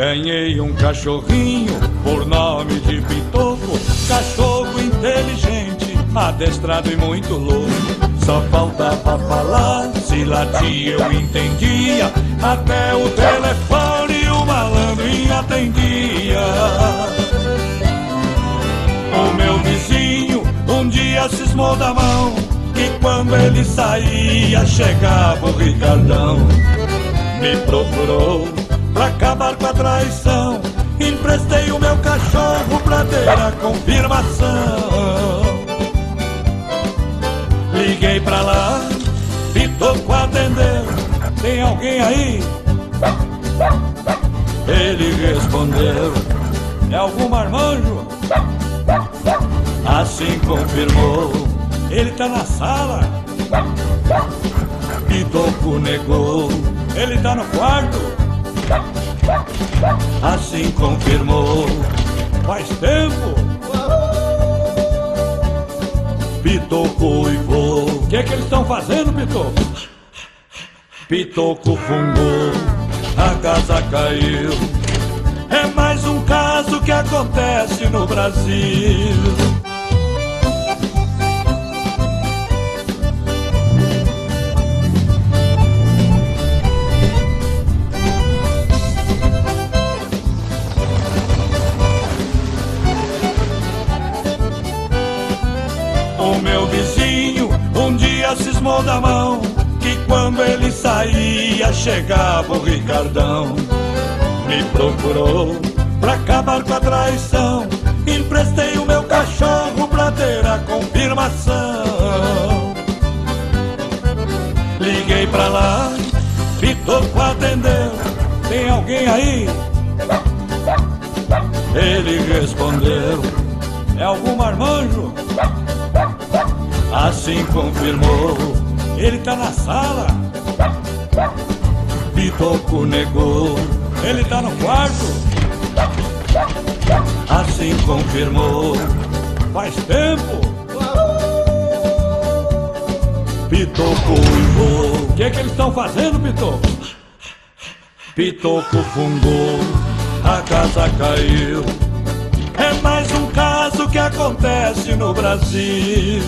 Ganhei um cachorrinho por nome de Pitoco, cachorro inteligente, adestrado e muito louco. Só faltava falar, se latia eu entendia, até o telefone o malandrinho atendia. O meu vizinho um dia cismou da mão, que quando ele saía chegava o Ricardão. Me procurou pra acabar com a traição, emprestei o meu cachorro pra ter a confirmação. Liguei pra lá, Pitoco atendeu, tem alguém aí? Ele respondeu, é algum marmanjo? Assim confirmou, ele tá na sala. Pitoco negou, ele tá no quarto. Assim confirmou, faz tempo. Pitoco uivou, o que eles estão fazendo, Pitoco? Pitoco fungou, a casa caiu. É mais um caso que acontece no Brasil. O meu vizinho um dia cismou da mão, que quando ele saía chegava o Ricardão. Me procurou pra acabar com a traição, emprestei o meu cachorro pra ter a confirmação. Liguei pra lá, Pitoco atendeu, tem alguém aí? Ele respondeu, é algum marmanjo? Assim confirmou, ele tá na sala. Pitoco negou, ele tá no quarto. Assim confirmou, faz tempo. Pitoco uivou, o que eles estão fazendo, Pitoco? Pitoco fungou, a casa caiu. É mais um caso que acontece no Brasil.